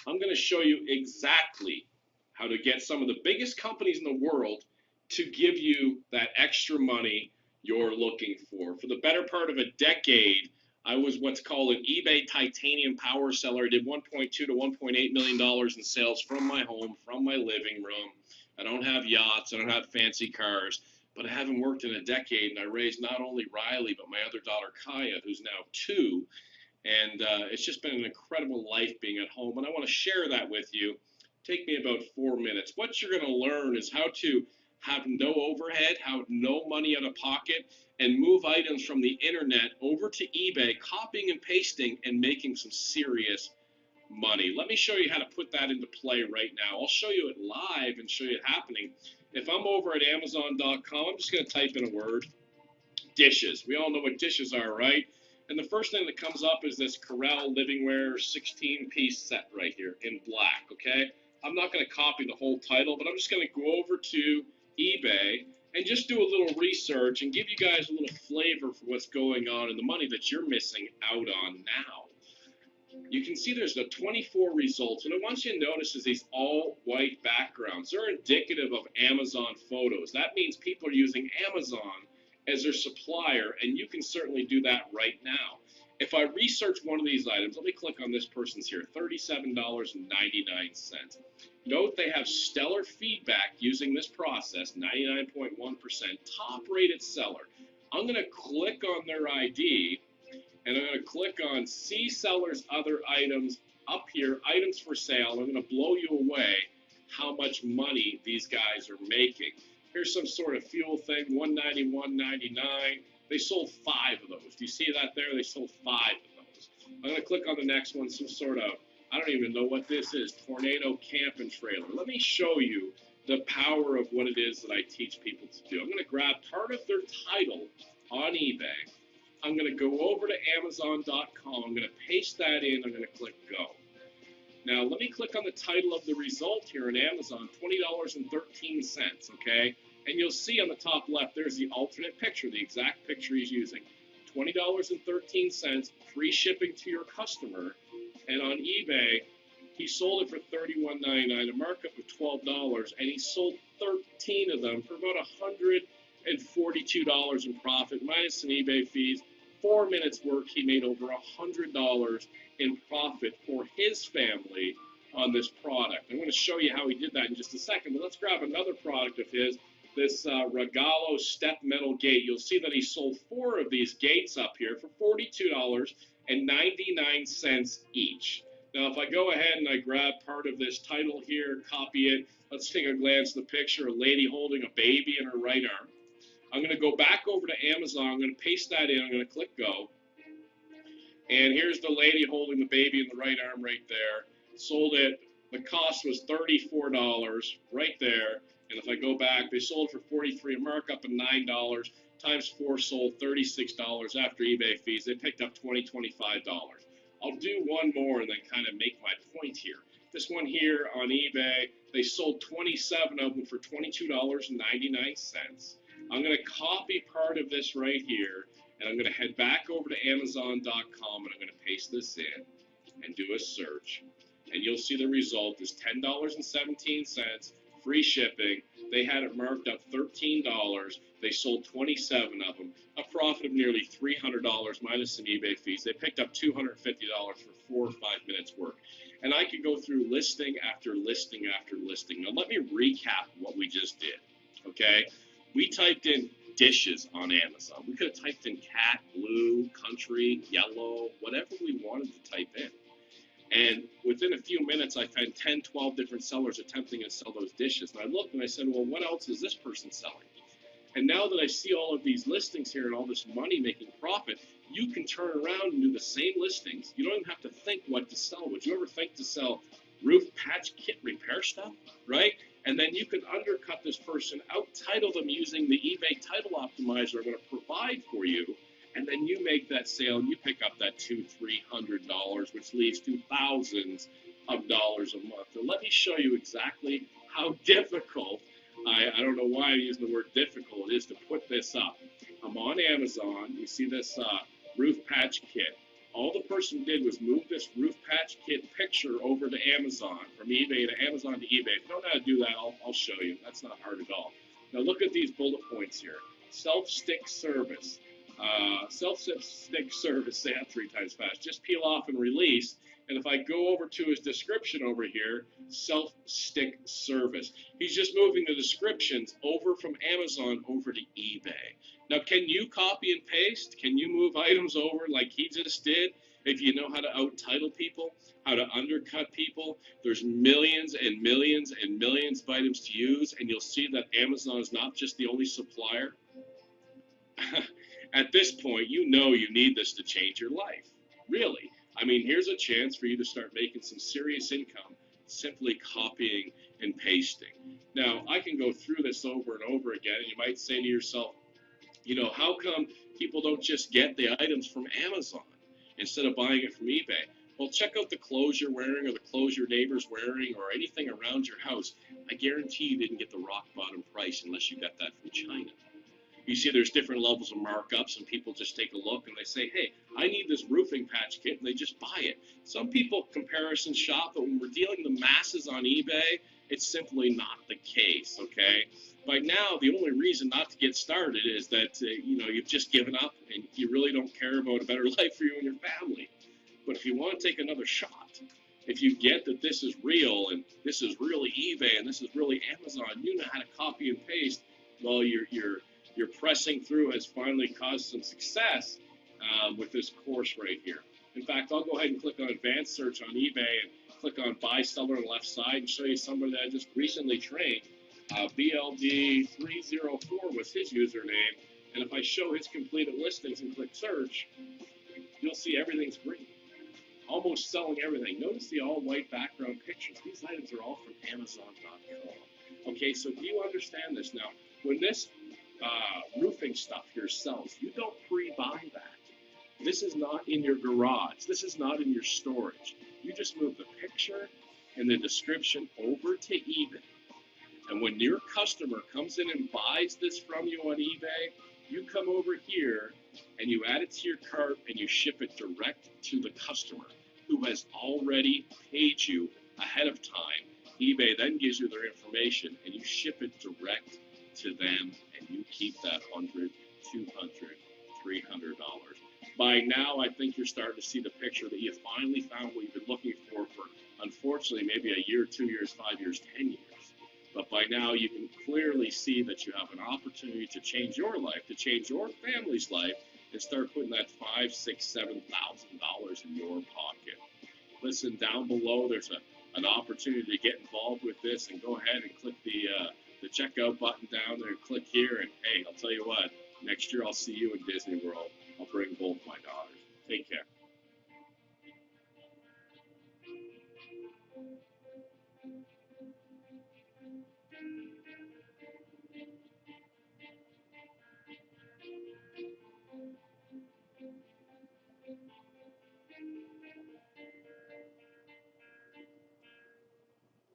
I'm going to show you exactly how to get some of the biggest companies in the world to give you that extra money you're looking for. For the better part of a decade, I was what's called an eBay titanium power seller. I did $1.2 to $1.8 million in sales from my home, from my living room. I don't have yachts, I don't have fancy cars, but I haven't worked in a decade, and I raised not only Riley, but my other daughter Kaya, who's now 2, and it's just been an incredible life being at home, and I want to share that with you. Take me about 4 minutes. What you're going to learn is how to have no overhead, have no money out of pocket, and move items from the internet over to eBay, copying and pasting, and making some serious money. Let me show you how to put that into play right now. I'll show you it live and show you it happening. If I'm over at Amazon.com, I'm just going to type in a word, dishes. We all know what dishes are, right? And the first thing that comes up is this Corel Livingware 16-piece set right here in black, okay? I'm not going to copy the whole title, but I'm just going to go over to eBay and just do a little research and give you guys a little flavor for what's going on and the money that you're missing out on now. You can see there's the 24 results, and what I want you to notice is these all white backgrounds. They're indicative of Amazon photos. That means people are using Amazon as their supplier, and you can certainly do that right now. If I research one of these items, let me click on this person's here, $37.99. Note they have stellar feedback using this process, 99.1%, top rated seller. I'm going to click on their ID, and I'm going to click on See Seller's Other Items up here, Items for Sale. I'm going to blow you away how much money these guys are making. Here's some sort of fuel thing, $191.99. They sold 5 of those. Do you see that there? They sold 5 of those. I'm going to click on the next one, some sort of, I don't even know what this is, Tornado Camp and Trailer. Let me show you the power of what it is that I teach people to do. I'm going to grab part of their title on eBay. I'm going to go over to Amazon.com. I'm going to paste that in. I'm going to click Go. Now, let me click on the title of the result here in Amazon, $20.13, okay? And you'll see on the top left, there's the alternate picture, the exact picture he's using. $20.13, free shipping to your customer. And on eBay, he sold it for $31.99, a markup of $12, and he sold 13 of them for about $142 in profit, minus some eBay fees. 4 minutes work, he made over $100 in profit for his family on this product. I'm going to show you how he did that in just a second, but let's grab another product of his, this Regalo step metal gate. You'll see that he sold 4 of these gates up here for $42.99 each. Now, if I go ahead and I grab part of this title here, copy it, let's take a glance at the picture, a lady holding a baby in her right arm. I'm going to go back over to Amazon. I'm going to paste that in. I'm going to click Go. And here's the lady holding the baby in the right arm right there. Sold it. The cost was $34 right there. And if I go back, they sold for $43, a markup of $9. Times 4 sold $36 after eBay fees. They picked up $20, $25. I'll do one more and then kind of make my point here. This one here on eBay, they sold 27 of them for $22.99. I'm going to copy part of this right here, and I'm going to head back over to Amazon.com, and I'm going to paste this in and do a search. And you'll see the result is $10.17, free shipping. They had it marked up $13. They sold 27 of them, a profit of nearly $300 minus some eBay fees. They picked up $250 for 4 or 5 minutes work. And I could go through listing after listing after listing. Now, let me recap what we just did, okay? We typed in dishes on Amazon. We could have typed in cat, blue, country, yellow, whatever we wanted to type in. And within a few minutes, I found 10, 12 different sellers attempting to sell those dishes. And I looked and I said, well, what else is this person selling? And now that I see all of these listings here and all this money-making profit, you can turn around and do the same listings. You don't even have to think what to sell. Would you ever think to sell roof patch kit repair stuff, right? And then you can undercut this person, out-title them using the eBay title optimizer I'm going to provide for you, and then you make that sale and you pick up that $200, $300, which leads to thousands of dollars a month. And let me show you exactly how difficult, I don't know why I'm using the word difficult, it is to put this up. I'm on Amazon. You see this roof patch kit, All the person did was move this roof patch kit picture over to Amazon, from eBay to Amazon to eBay. If you don't know how to do that, I'll show you. That's not hard at all. Now look at these bullet points here. Self-stick service. Self-stick service, say that 3 times fast. Just peel off and release. And if I go over to his description over here, self-stick service. He's just moving the descriptions over from Amazon over to eBay. Now, can you copy and paste? Can you move items over like he just did? If you know how to out-title people, how to undercut people, there's millions and millions and millions of items to use, and you'll see that Amazon is not just the only supplier. At this point, you know you need this to change your life. Really. I mean, here's a chance for you to start making some serious income simply copying and pasting. Now, I can go through this over and over again, and you might say to yourself, you know, how come people don't just get the items from Amazon instead of buying it from eBay? Well, check out the clothes you're wearing or the clothes your neighbor's wearing or anything around your house. I guarantee you didn't get the rock bottom price unless you got that from China. You see there's different levels of markups, and people just take a look and they say, hey, I need this roofing patch kit, and they just buy it. Some people comparison shop, but when we're dealing the masses on eBay, it's simply not the case, okay? By now, the only reason not to get started is that, you know, you've just given up and you really don't care about a better life for you and your family. But if you want to take another shot, if you get that this is real and this is really eBay and this is really Amazon, you know how to copy and paste, well, your pressing through has finally caused some success with this course right here. In fact, I'll go ahead and click on Advanced Search on eBay and click on Buy Seller on the left side and show you somebody that I just recently trained. BLD304 was his username, and if I show his completed listings and click Search, you'll see everything's green. Almost selling everything. Notice the all-white background pictures. These items are all from Amazon.com. Okay, so do you understand this? Now, when this roofing stuff here sells, you don't pre-buy that. This is not in your garage. This is not in your storage. You just move the picture and the description over to eBay. And when your customer comes in and buys this from you on eBay, you come over here and you add it to your cart and you ship it direct to the customer who has already paid you ahead of time. eBay then gives you their information and you ship it direct to them, and you keep that $100, $200, $300. By now, I think you're starting to see the picture that you finally found what you've been looking for, unfortunately, maybe a year, 2 years, 5 years, 10 years. But by now, you can clearly see that you have an opportunity to change your life, to change your family's life, and start putting that $5,000, $6,000, $7,000 in your pocket. Listen, down below, there's an opportunity to get involved with this, and go ahead and click the checkout button down there and click here. And hey, I'll tell you what, next year I'll see you in Disney World. I'll bring both my daughters. Take care.